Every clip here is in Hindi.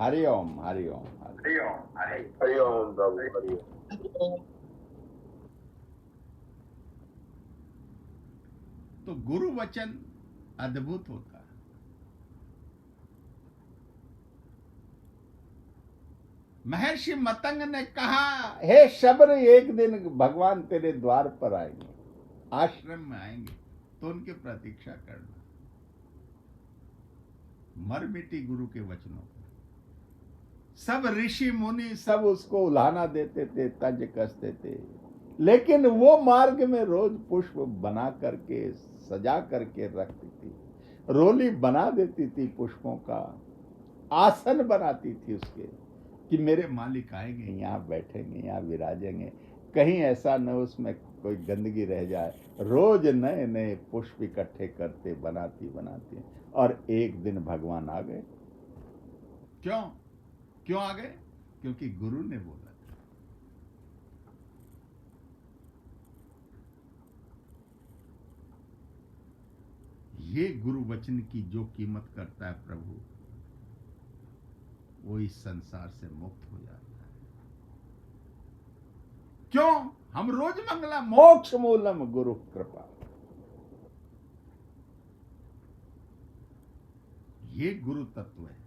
हरि ओम, हरि ओम, हरि ओम। हरि ओम प्रभु, हरि ओम। तो गुरु वचन अद्भुत होता है। महर्षि मतंग ने कहा, हे शबर, एक दिन भगवान तेरे द्वार पर आएंगे, आश्रम में आएंगे, तो उनकी प्रतीक्षा करना। मर मिटी गुरु के वचनों पर। सब ऋषि मुनि सब उसको उल्हाना देते थे, तंज कसते थे, लेकिन वो मार्ग में रोज पुष्प बना करके सजा करके रखती थी, रोली बना देती थी पुष्पों का, आसन बनाती थी उसके, कि मेरे मालिक आएंगे, यहाँ बैठेंगे, यहाँ विराजेंगे, कहीं ऐसा न उसमें कोई गंदगी रह जाए। रोज नए नए पुष्प इकट्ठे करते, बनाती बनाती, और एक दिन भगवान आ गए। क्यों क्यों आ गए? क्योंकि गुरु ने बोला था। ये गुरु वचन की जो कीमत करता है प्रभु, वो इस संसार से मुक्त हो जाता है। क्यों? हम रोज मंगला मोक्ष मूलम गुरु कृपा। ये गुरु तत्व है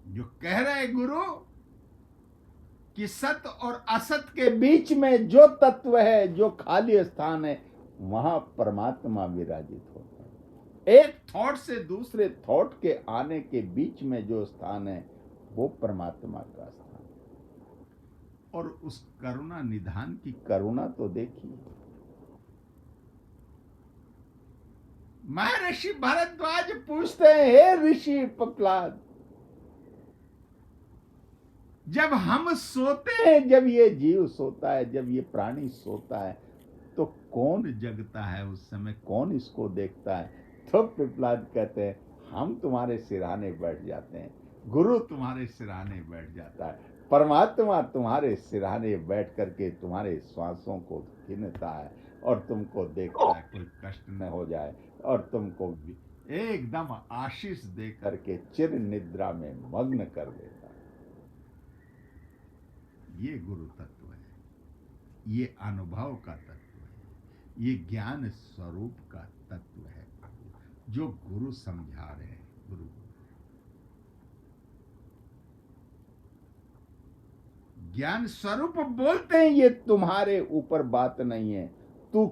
जो कह रहे गुरु कि सत और असत के बीच में जो तत्व है, जो खाली स्थान है, वहां परमात्मा विराजित होता है। एक थॉट से दूसरे थॉट के आने के बीच में जो स्थान है, वो परमात्मा का स्थान है। और उस करुणा निधान की करुणा तो देखिए। महर्षि भारद्वाज पूछते हैं, हे ऋषि प्रहलाद, जब हम सोते हैं, जब ये जीव सोता है, जब ये प्राणी सोता है, तो कौन जगता है उस समय? कौन इसको देखता है? तो प्रहलाद कहते हैं, हम तुम्हारे सिरहाने बैठ जाते हैं, गुरु तुम्हारे सिरहाने बैठ जाता है, परमात्मा तुम्हारे सिरहाने बैठ करके तुम्हारे श्वासों को गिनता है और तुमको देखता है, कोई कष्ट न हो जाए, और तुमको एकदम आशीष दे करके चिर निद्रा में मग्न कर देता है। ये गुरु तत्व है, ये अनुभव का तत्व है, ये ज्ञान स्वरूप का तत्व है, जो गुरु समझा रहे हैं। गुरु ज्ञान स्वरूप बोलते हैं, ये तुम्हारे ऊपर बात नहीं है, तू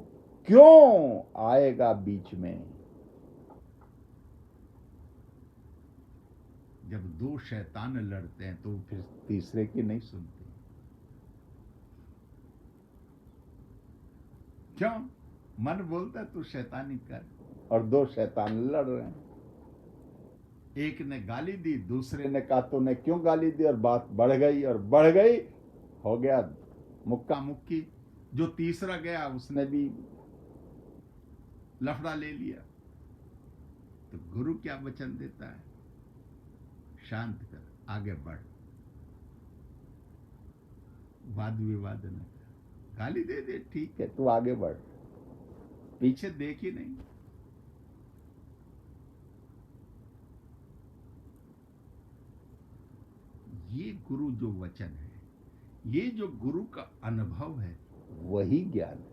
क्यों आएगा बीच में? जब दो शैतान लड़ते हैं तो फिर तीसरे की नहीं सुनते। क्यों? मन बोलता है तू शैतानी कर, और दो शैतान लड़ रहे हैं। एक ने गाली दी, दूसरे ने कहा तूने क्यों गाली दी, और बात बढ़ गई और बढ़ गई, हो गया मुक्का मुक्की। जो तीसरा गया उसने भी लफड़ा ले लिया। तो गुरु क्या वचन देता है? शांत कर, आगे बढ़, वाद विवाद न कर, गाली दे दे, ठीक है, तू आगे बढ़, पीछे देख ही नहीं। ये गुरु जो वचन है, ये जो गुरु का अनुभव है, वही ज्ञान है।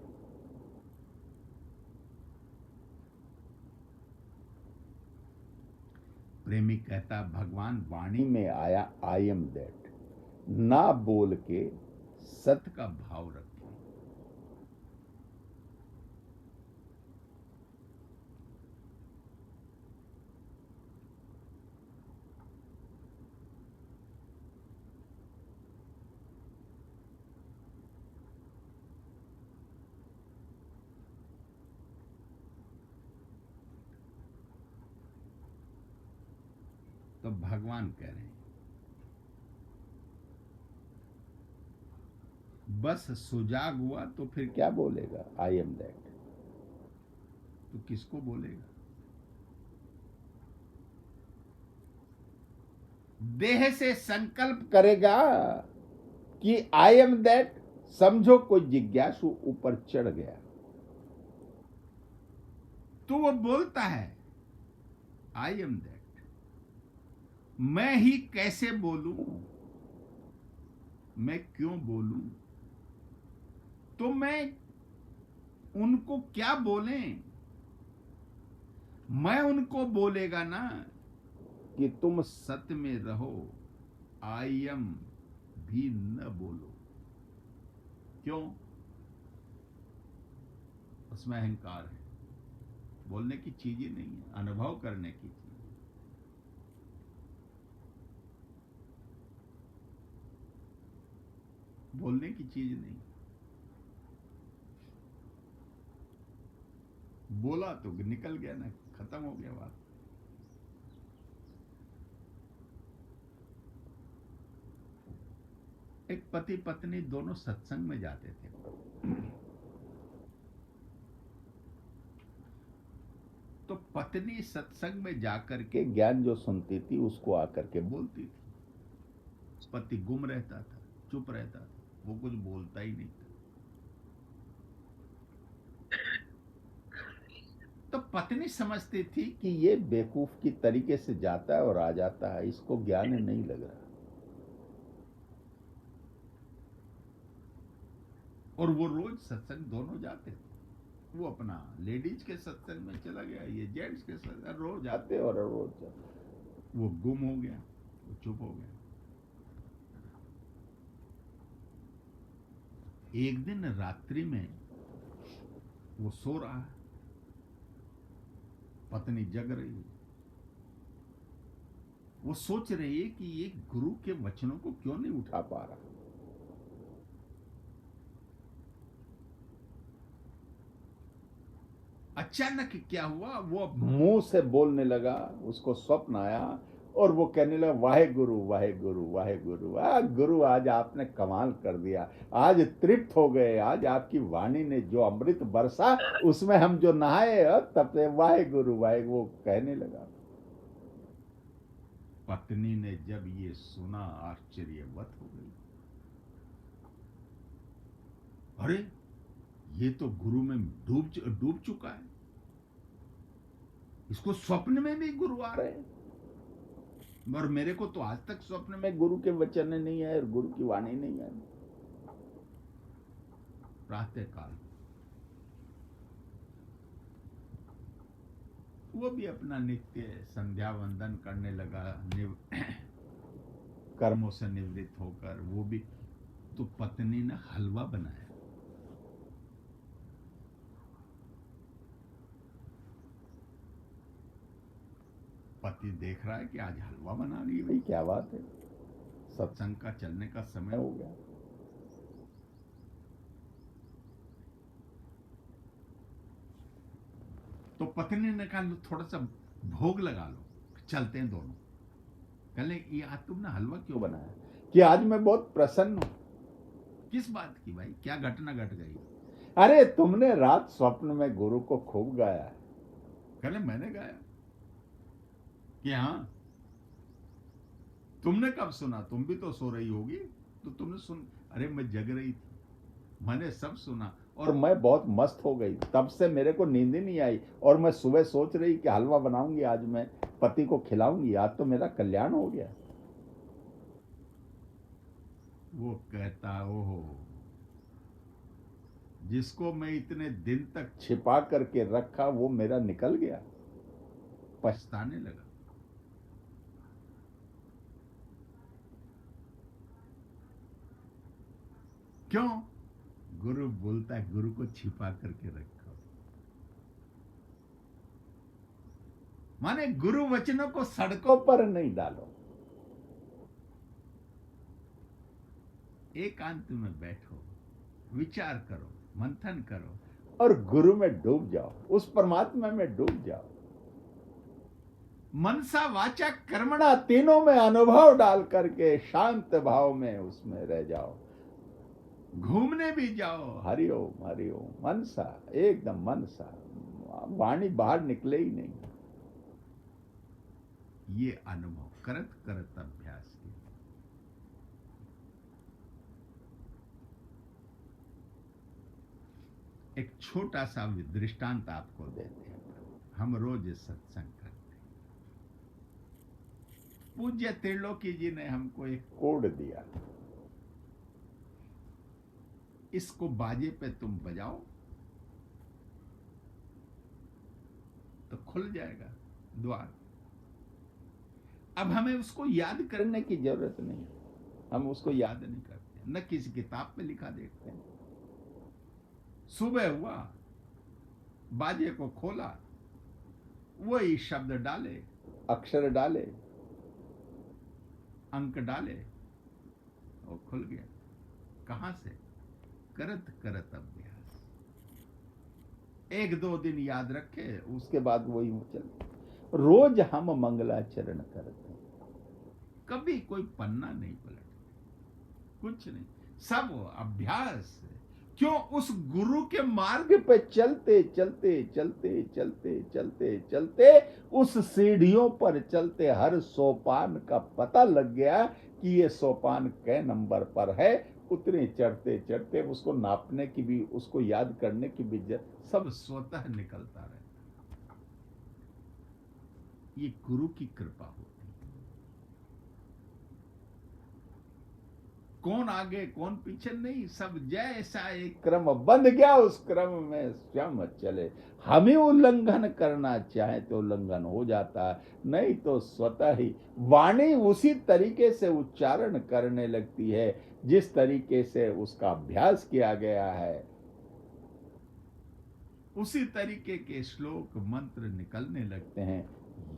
प्रेमी कहता, भगवान वाणी में आया, आई एम दैट, ना बोल के सत्य का भाव रखे। तो भगवान कह रहे हैं, बस सुजाग हुआ तो फिर क्या बोलेगा? I am that. तो किसको बोलेगा? देह से संकल्प करेगा कि आई एम दैट। समझो कोई जिज्ञासु ऊपर चढ़ गया, तो वो बोलता है आई एम दैट। मैं ही कैसे बोलूं, मैं क्यों बोलूं, तो मैं उनको क्या बोलें, मैं उनको बोलेगा ना कि तुम सत्य में रहो, आई एम भी न बोलो। क्यों? उसमें अहंकार है, बोलने की चीज ही नहीं है, अनुभव करने की चीज। बोलने की चीज नहीं। बोला तो निकल गया ना, खत्म हो गया बात। एक पति पत्नी दोनों सत्संग में जाते थे। तो पत्नी सत्संग में जाकर के ज्ञान जो सुनती थी उसको आकर के बोलती थी। पति गुम रहता था, चुप रहता था, वो कुछ बोलता ही नहीं था। तो पत्नी समझती थी कि ये बेवकूफ की तरीके से जाता है और आ जाता है, इसको ज्ञान नहीं लग रहा। और वो रोज सत्संग दोनों जाते थे। वो अपना लेडीज के सत्संग में चला गया, ये जेंट्स के सत्संग, रोज आते और रोज जाते। वो गुम हो गया, वो चुप हो गया। एक दिन रात्रि में वो सो रहा है, पत्नी जग रही है। वो सोच रही है कि ये गुरु के वचनों को क्यों नहीं उठा पा रहा। अचानक क्या हुआ, वो मुंह से बोलने लगा, उसको स्वप्न आया और वो कहने लगा, वाहे गुरु वाहे गुरु वाहे गुरु। गुरु आज आपने कमाल कर दिया, आज तृप्त हो गए, आज आपकी वाणी ने जो अमृत बरसा उसमें हम जो नहाए, तब से वाहे गुरु वाहे। वो कहने लगा। पत्नी ने जब ये सुना आश्चर्यवत हो गई। अरे ये तो गुरु में डूब चुका है, इसको स्वप्न में भी गुरु आ रहे हैं, और मेरे को तो आज तक स्वप्न में गुरु के वचन नहीं आए और गुरु की वाणी नहीं आई। प्रातः काल वो भी अपना नित्य संध्या वंदन करने लगा, कर्मों से निवृत्त होकर। वो भी तो पत्नी ने हलवा बनाया। पति देख रहा है कि आज हलवा बना रही है, भाई क्या बात है, सत्संग का चलने का समय हो गया। तो पत्नी ने कहा, थोड़ा सा भोग लगा लो, चलते हैं दोनों। कहले, ये आज तुमने हलवा क्यों बनाया? कि आज मैं बहुत प्रसन्न हूं। किस बात की भाई, क्या घटना घट गई? अरे तुमने रात स्वप्न में गुरु को खूब गाया। कहले, मैंने गाया कि हाँ, तुमने कब सुना? तुम भी तो सो रही होगी, तो तुमने सुन। अरे मैं जग रही थी, मैंने सब सुना और मैं बहुत मस्त हो गई। तब से मेरे को नींद ही नहीं आई और मैं सुबह सोच रही कि हलवा बनाऊंगी, आज मैं पति को खिलाऊंगी, आज तो मेरा कल्याण हो गया। वो कहता, ओहो, जिसको मैं इतने दिन तक छिपा करके रखा वो मेरा निकल गया। पछताने लगा। क्यों? गुरु बोलता है, गुरु को छिपा करके रखो। माने गुरु वचनों को सड़कों पर नहीं डालो, एकांत में बैठो, विचार करो, मंथन करो और गुरु में डूब जाओ, उस परमात्मा में डूब जाओ। मनसा वाचा कर्मणा तीनों में अनुभव डाल करके शांत भाव में उसमें रह जाओ। घूमने भी जाओ, हरिओम हरिओम, मनसा एकदम मनसा, वाणी बाहर निकले ही नहीं। ये अनुभव करत करत अभ्यास के। एक छोटा सा दृष्टांत आपको देते हैं। हम रोज सत्संग करते हैं, पूज्य त्रिलोकी जी ने हमको एक कोड दिया, इसको बाजे पे तुम बजाओ तो खुल जाएगा द्वार। अब हमें उसको याद करने की जरूरत नहीं, हम उसको याद नहीं करते, न किसी किताब पे लिखा देखते हैं। सुबह हुआ, बाजे को खोला, वही शब्द डाले, अक्षर डाले, अंक डाले, और खुल गया। कहां से? करत करत अभ्यास। 1-2 दिन याद रखे, उसके बाद वही चलते। रोज हम मंगलाचरण करते हैं, कभी कोई पन्ना नहीं पलटते, कुछ नहीं, सब अभ्यास। क्यों? उस गुरु के मार्ग पे चलते चलते चलते चलते चलते चलते उस सीढ़ियों पर चलते हर सोपान का पता लग गया कि ये सोपान कै नंबर पर है। उतने चढ़ते चढ़ते उसको नापने की भी, उसको याद करने की भी सब स्वतः निकलता रहता। ये गुरु की कृपा होती है। कौन आगे कौन पीछे नहीं, सब जैसा एक क्रम बंध गया, उस क्रम में स्वयं चले। हमें उल्लंघन करना चाहे तो उल्लंघन हो जाता है, नहीं तो स्वतः ही वाणी उसी तरीके से उच्चारण करने लगती है जिस तरीके से उसका अभ्यास किया गया है। उसी तरीके के श्लोक मंत्र निकलने लगते हैं।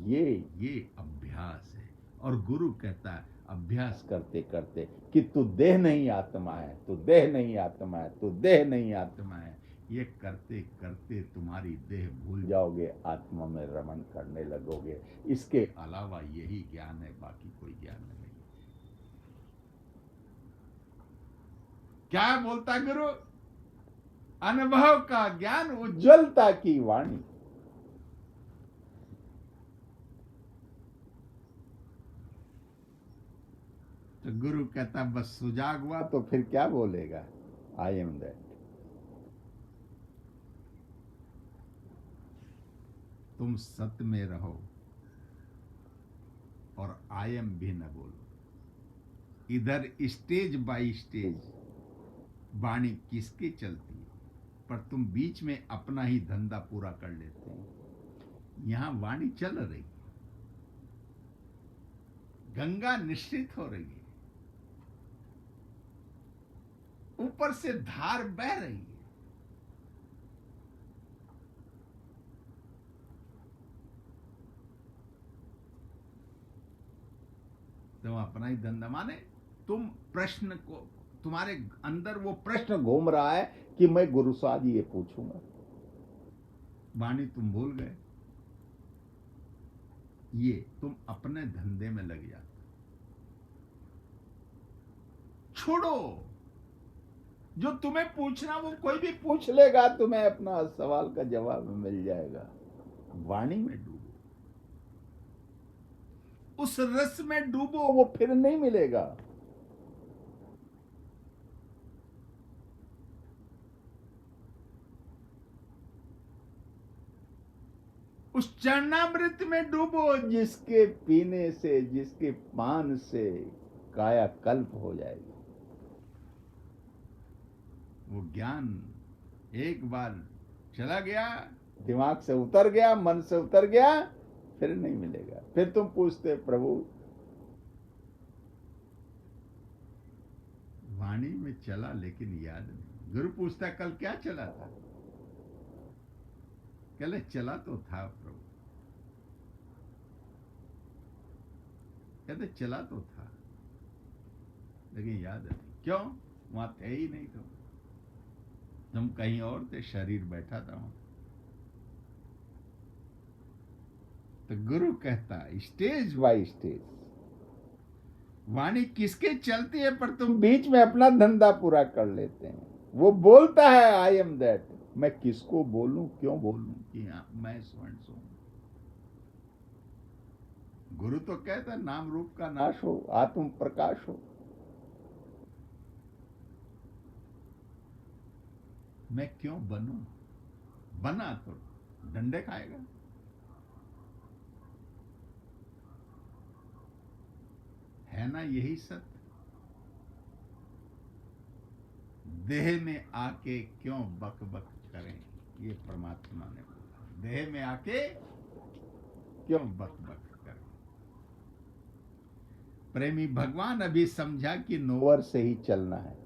ये अभ्यास है। और गुरु कहता है अभ्यास करते करते कि तू देह नहीं आत्मा है, तू देह नहीं आत्मा है, तू देह नहीं आत्मा है। ये करते करते तुम्हारी देह भूल जाओगे, आत्मा में रमण करने लगोगे। इसके अलावा यही ज्ञान है, बाकी कोई ज्ञान नहीं। क्या बोलता गुरु? अनुभव का ज्ञान, उज्ज्वलता की वाणी। तो गुरु कहता बस सुजाग हुआ तो फिर क्या बोलेगा? I am that. तुम सत्य में रहो और आई एम भी न बोलो। इधर स्टेज बाय स्टेज वाणी किसके चलती है, पर तुम बीच में अपना ही धंधा पूरा कर लेते हैं। यहां वाणी चल रही है, गंगा निश्चित हो रही है, ऊपर से धार बह रही है। तुम अपना ही धंधा, माने तुम प्रश्न को, तुम्हारे अंदर वो प्रश्न घूम रहा है कि मैं गुरु से आज ये पूछूंगा, वाणी तुम भूल गए। ये तुम अपने धंधे में लग जाते। छोड़ो, जो तुम्हें पूछना वो कोई भी पूछ लेगा, तुम्हें अपना सवाल का जवाब मिल जाएगा। वाणी में डूबो, उस रस में डूबो, वो फिर नहीं मिलेगा। उस चरणामृत में डूबो जिसके पीने से, जिसके पान से कायाकल्प हो जाएगी। वो ज्ञान एक बार चला गया, दिमाग से उतर गया, मन से उतर गया, फिर नहीं मिलेगा। फिर तुम पूछते प्रभु, वाणी में चला लेकिन याद नहीं। गुरु पूछता कल क्या चला था? कहले चला तो था प्रभु। कहते चला तो था लेकिन याद नहीं। क्यों? वहां थे ही नहीं। तुम कहीं और थे, शरीर बैठा था वहां। तो गुरु कहता स्टेज बाय स्टेज वाणी किसके चलती है, पर तुम बीच में अपना धंधा पूरा कर लेते हैं। वो बोलता है आई एम दैट। मैं किसको बोलूं, क्यों बोलूं कि मैं स्वयं सो। गुरु तो कहता नाम रूप का नाश हो, आत्म प्रकाश हो। मैं क्यों बनूं? बना तो डंडे खाएगा। है ना यही सत्य? देह में आके क्यों बक बक करें, ये परमात्मा ने बोला। देह में आके क्यों बक बक करें। प्रेमी भगवान अभी समझा कि नोवर से ही चलना है।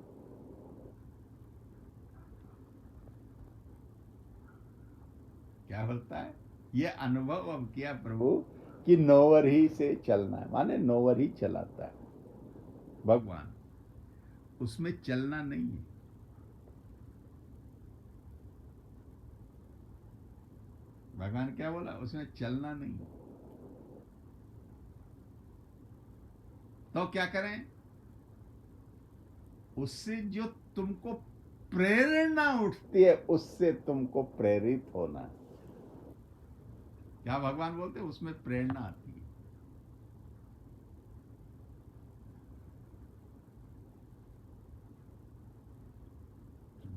क्या बोलता है? ये अनुभव अब किया प्रभु कि नोवर ही से चलना है, माने नोवर ही चलाता है भगवान, उसमें चलना नहीं है। भगवान क्या बोला? उसमें चलना नहीं है। तो क्या करें? उससे जो तुमको प्रेरणा उठती है उससे तुमको प्रेरित होना है। क्या भगवान बोलते हैं? उसमें प्रेरणा आती है।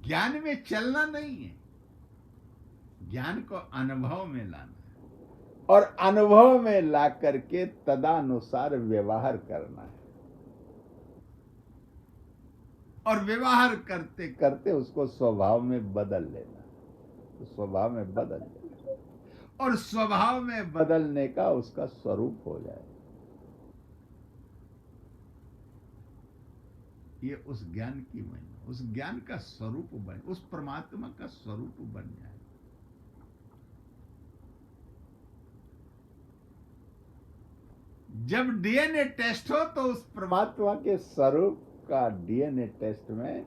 ज्ञान में चलना नहीं है, ज्ञान को अनुभव में लाना है और अनुभव में ला करके तदानुसार व्यवहार करना है। और व्यवहार करते करते उसको स्वभाव में बदल लेना, तो स्वभाव में बदल लेना और स्वभाव में बदलने का उसका स्वरूप हो जाए। ये उस ज्ञान की महिमा, उस ज्ञान का स्वरूप बने, उस परमात्मा का स्वरूप बन जाए। जब डीएनए टेस्ट हो तो उस परमात्मा के स्वरूप का डीएनए टेस्ट में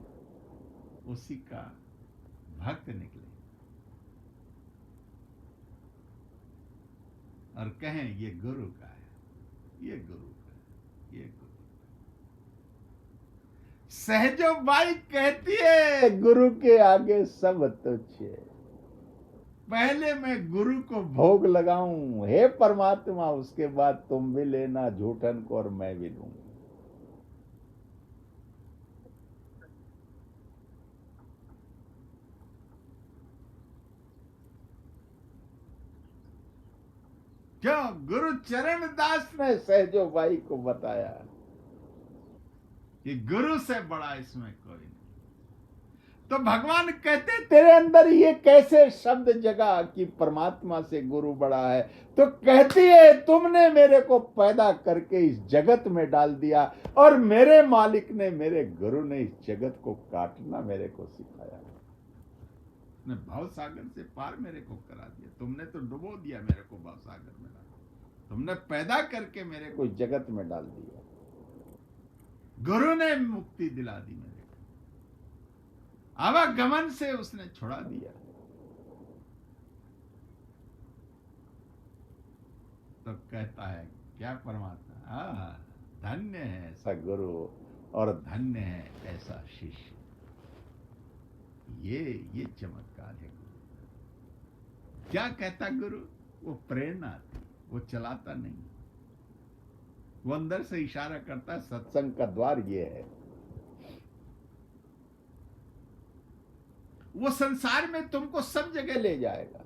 उसी का भक्त निकले और कहें ये गुरु का है, ये गुरु का है, ये गुरु। सहजो बाई कहती है गुरु के आगे सब तुच्छ है। पहले मैं गुरु को भोग लगाऊं, हे परमात्मा, उसके बाद तुम भी लेना झूठन को और मैं भी लूंगा। क्यों? गुरु चरण दास ने सहजो बाई को बताया कि गुरु से बड़ा इसमें कोई नहीं। तो भगवान कहते तेरे अंदर ये कैसे शब्द जगा कि परमात्मा से गुरु बड़ा है? तो कहती है तुमने मेरे को पैदा करके इस जगत में डाल दिया और मेरे मालिक ने, मेरे गुरु ने इस जगत को काटना मेरे को सिखाया। ने भाव सागर से पार मेरे को करा दिया। तुमने तो डुबो दिया मेरे को भाव सागर में, तुमने पैदा करके मेरे को जगत में डाल दिया। गुरु ने मुक्ति दिला दी मेरे को, आवागमन से उसने छुड़ा दिया। तो कहता है क्या परमात्मा, धन्य है ऐसा गुरु और धन्य है ऐसा शिष्य। ये चमत्कार है गुरु। क्या कहता गुरु? वो प्रेरणा थी, वो चलाता नहीं, वो अंदर से इशारा करता है। सत्संग का द्वार ये है। वो संसार में तुमको सब जगह ले जाएगा।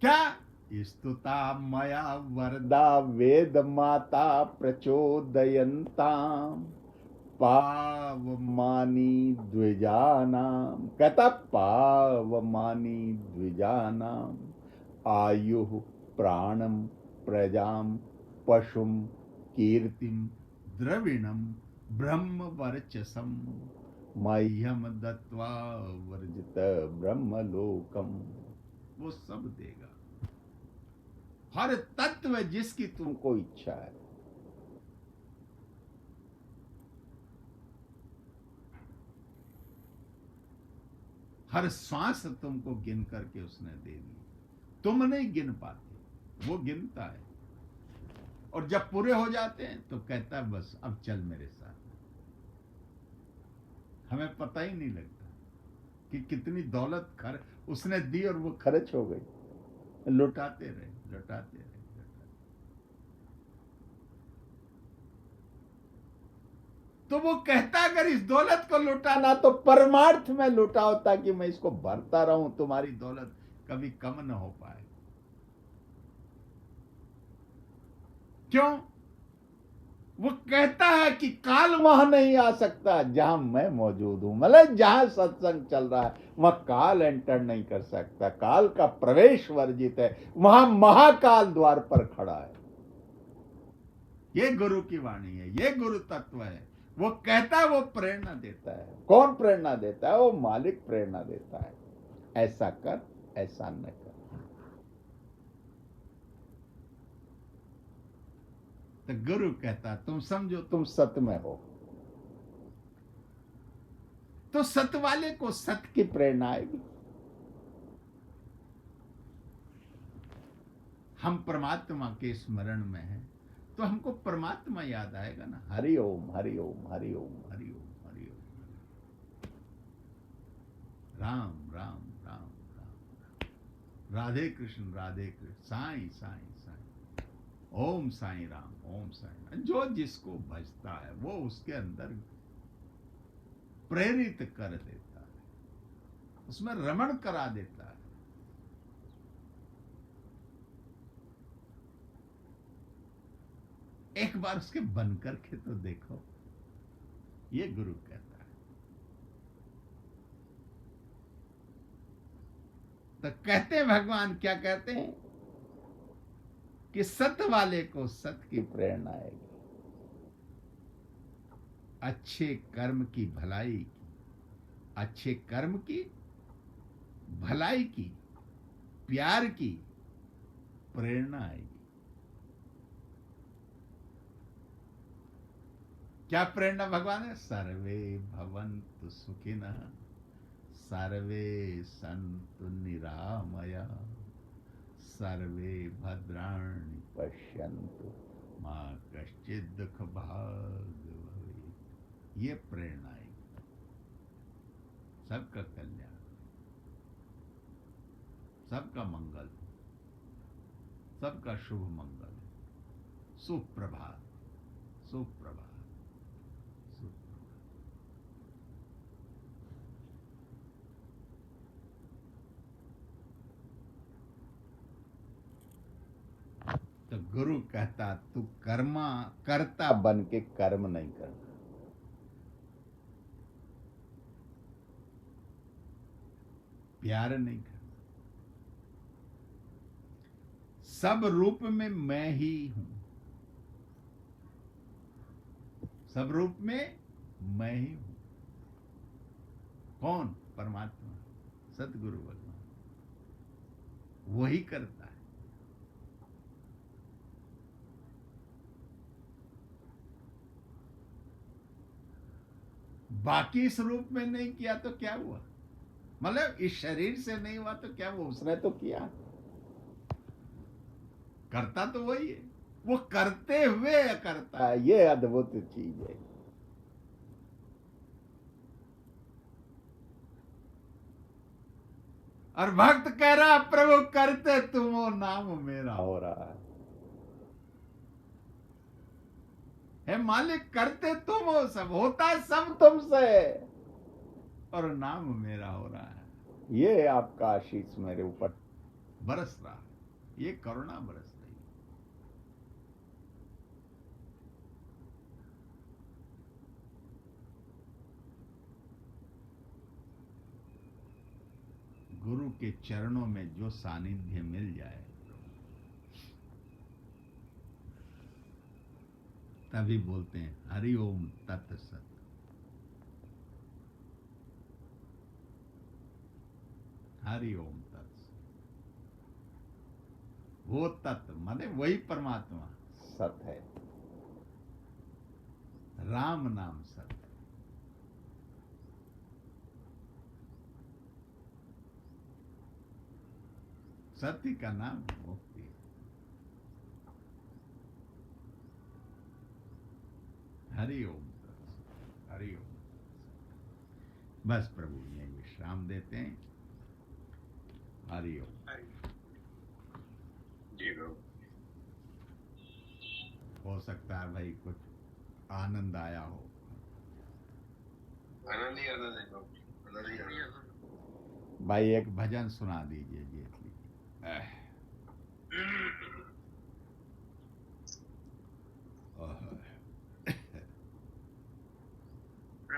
क्या? स्तुता मया वरदा वेद माता प्रचोदयन्ताम पावमानी द्विजानाम। कहता पावमानी द्विजानाम आयु प्राणम प्रजाम पशुम कीर्तिम द्रविणम ब्रह्म वर्चसम मह्यम दत्वा वर्जित ब्रह्मलोकम। वो सब देगा, हर तत्व जिसकी तुमको इच्छा है। हर श्वास तुमको गिन करके उसने दे दी। तुम नहीं गिन पाते, वो गिनता है। और जब पूरे हो जाते हैं तो कहता है बस अब चल मेरे साथ। हमें पता ही नहीं लगता कि कितनी दौलत उसने दी और वो खर्च हो गई। लुटाते रहे, लुटाते रहे। तो वो कहता अगर इस दौलत को लुटाना तो परमार्थ में लुटाओ, ताकि मैं इसको भरता रहूं, तुम्हारी दौलत कभी कम न हो पाए। क्यों? वो कहता है कि काल वहां नहीं आ सकता जहां मैं मौजूद हूं। मतलब जहां सत्संग चल रहा है वहां काल एंटर नहीं कर सकता, काल का प्रवेश वर्जित है। वहां महाकाल द्वार पर खड़ा है। ये गुरु की वाणी है, ये गुरु तत्व है। वो कहता है, वो प्रेरणा देता है। कौन प्रेरणा देता है? वो मालिक प्रेरणा देता है, ऐसा कर, ऐसा न कर। तो गुरु कहता, तुम समझो तुम सत्य में हो, तो सत्य वाले को सत्य की प्रेरणा आएगी। हम परमात्मा के स्मरण में हैं तो हमको परमात्मा याद आएगा ना। हरि ओम, हरि ओम, हरि ओम, हरि ओम, हरि ओम। राम राम राम राम, राधे कृष्ण राधे कृष्ण, साईं साईं साईं, ओम साईं राम, ओम साईं राम। जो जिसको भजता है वो उसके अंदर प्रेरित कर देता है, उसमें रमण करा देता है। एक बार उसके बन करके तो देखो, ये गुरु कहता है। तो कहते हैं भगवान, क्या कहते हैं कि सत्य वाले को सत्य की प्रेरणा आएगी। अच्छे कर्म की भलाई की, अच्छे कर्म की भलाई की, प्यार की प्रेरणा आएगी। क्या प्रेरणा भगवान है? सर्वे भवन्तु सुखिनः, सर्वे सन्तु निरामया, सर्वे भद्राणि पश्यन्तु, मा कश्चित् दुःख भाग् भवेत्। ये प्रेरणा है, सबका कल्याण, सबका मंगल, सबका शुभ मंगल, सुप्रभात, सुप्रभात, सुप्रभात। तो गुरु कहता, तू कर्मा कर्ता बन के कर्म नहीं करना, प्यार नहीं करना। सब रूप में मैं ही हूं, सब रूप में मैं ही हूं। कौन? परमात्मा, सतगुरु भगवान, वही करता है। बाकी इस रूप में नहीं किया तो क्या हुआ? मतलब इस शरीर से नहीं हुआ तो क्या हुआ? उसने तो किया, करता तो वही है। वो करते हुए करता है, ये अद्भुत चीज है। और भक्त कह रहा, प्रभु करते तुम हो, नाम मेरा हो रहा है। हे मालिक, करते तुम हो, सब होता सब तुमसे, और नाम मेरा हो रहा है। ये आपका आशीष मेरे ऊपर बरस रहा है, ये करुणा बरस रही है। गुरु के चरणों में जो सानिध्य मिल जाए, तभी बोलते हैं हरि ओम तत्सत। हरि ओम तत्सत। वो तत्व माने वही परमात्मा सत है। राम नाम सत है। सत्य का नाम मुक्ति है। हरि ओम तत्सत, हरि ओम तत्सत। बस प्रभु यहीं विश्राम देते हैं। हरि ओम। जी प्रभु। हो सकता है भाई कुछ आनंद आया हो। आनंद ही आनंद है प्रभु, आनंद ही आनंद। भाई एक भजन सुना दीजिए जी।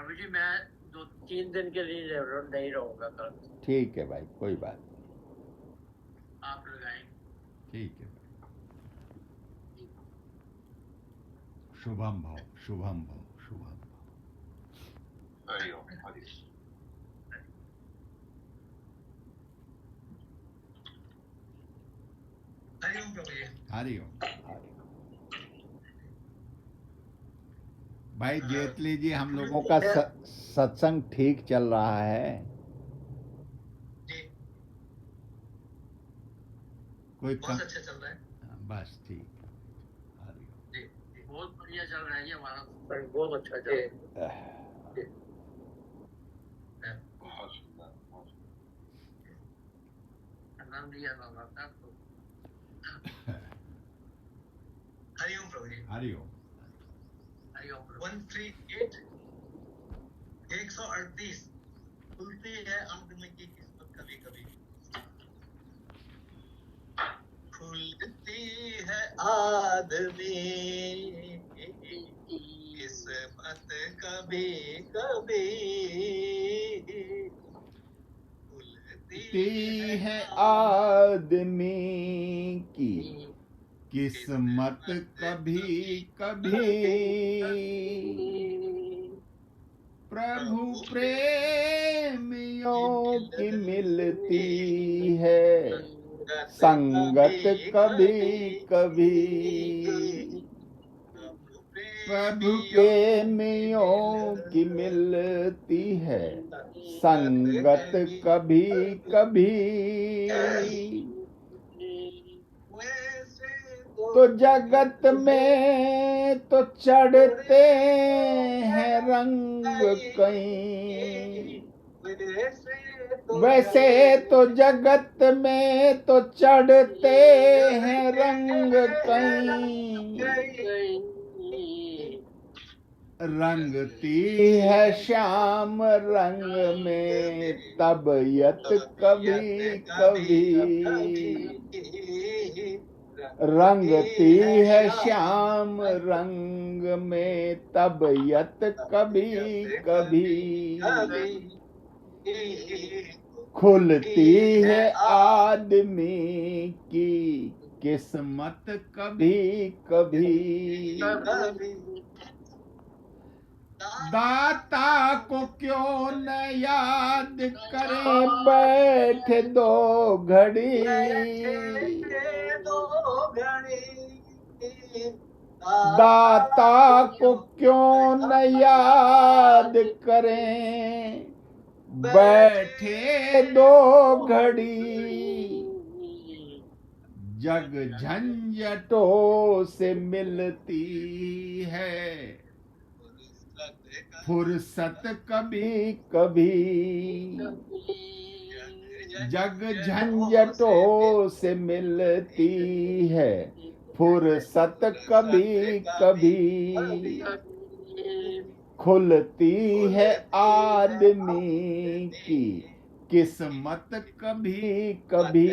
प्रभु जी मैं 2-3 दिन के लिए नहीं रहूंगा कल। ठीक है भाई, कोई बात नहीं, आप लगाएंगे। ठीक है भाई। शुभम भव, शुभम भव, शुभम भव। हरिओम हरि हरिओम प्रभु जी। हरिओम, हरिओम। भाई जेतली जी, हम लोगों का सत्संग ठीक चल रहा है? जी कोई बहुत अच्छा चल रहा है। बस ठीक है। हरिओम। जी बहुत बढ़िया चल रहा है ये हमारा सत्संग, बहुत अच्छा चल रहा है। बहुत सुंदर बहुत आनंद ही आनंद आता है। तो हरिओम प्रभु जी। हरिओम। हरिओम प्रभु। 138 138 खुलती है आदमी की किस्मत कभी कभी, खुलती है आदमी किस्मत कभी कभी, खुलती है आदमी की किस्मत कभी कभी, प्रभु प्रेमियों की मिलती है संगत कभी कभी, प्रभु प्रेमियों की मिलती है संगत कभी कभी, तो जगत में तो चढ़ते हैं रंग कई, वैसे तो जगत में तो चढ़ते हैं रंग कई, रंगती है श्याम रंग में तबीयत कभी कभी, रंगती है श्याम रंग में तबीयत कभी कभी, खुलती है आदमी की किस्मत कभी कभी, दाता को क्यों न याद करें बैठे दो घड़ी, दाता को क्यों न याद करें बैठे दो घड़ी, जग झंझटों से मिलती है फुर्सत कभी कभी, जग झंझटों से मिलती है फुर्सत कभी कभी, खुलती है आदमी की किस्मत कभी कभी,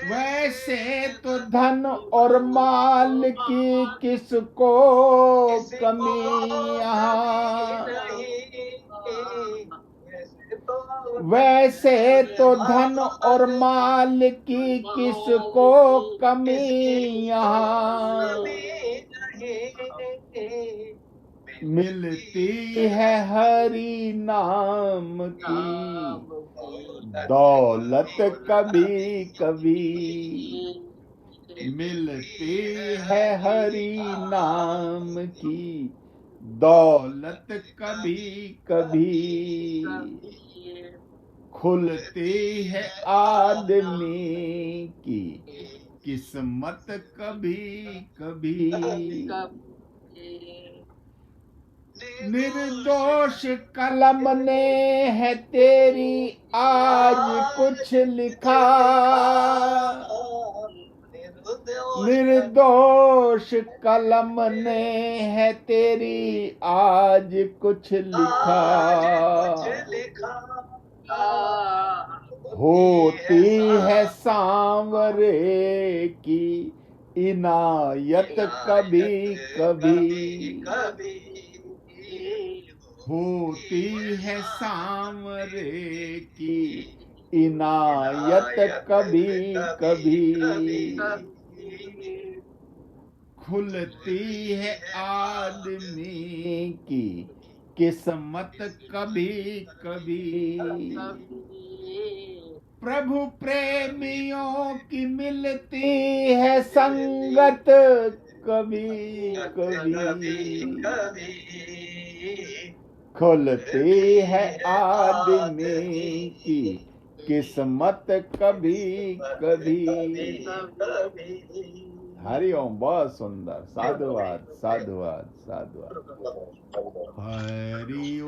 वैसे तो धन और माल की किसको कमी यहाँ, वैसे तो धन और माल की किसको कमी यहाँ, मिलती है हरि नाम की दौलत कभी कभी, मिलती है हरि नाम की दौलत कभी कभी, खुलती है आदमी की किस्मत कभी कभी, निर्दोष कलम ने है तेरी आज कुछ लिखा, निर्दोष कलम ने है तेरी आज कुछ लिखा, होती है सांवरे की इनायत कभी कभी होती है सांवरे की, इनायत कभी कभी खुलती है आदमी की किस्मत कभी कभी। प्रभु प्रेमियों की मिलती है संगत कभी कभी, खुलती है आदमी की किस्मत कभी कभी। हरि ओम। बहुत सुंदर। साधुवाद साधुवाद साधुवाद। हरि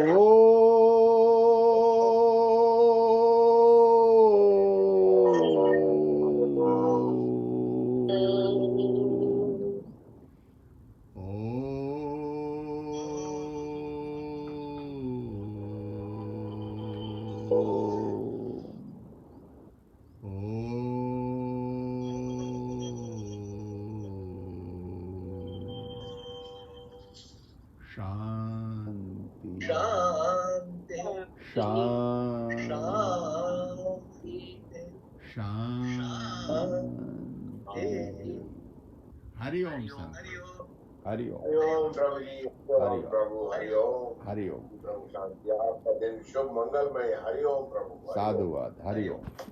शांति शांति शांति। हरि ओम संत। हरि ओम। हरि ओम प्रभु जी। हरि ओम प्रभु हरि ओम। हरि ओम। प्रभु शांति। आपका दिन शुभ मंगलमय। हरि ओम प्रभु। साधुवाद। हरि ओम।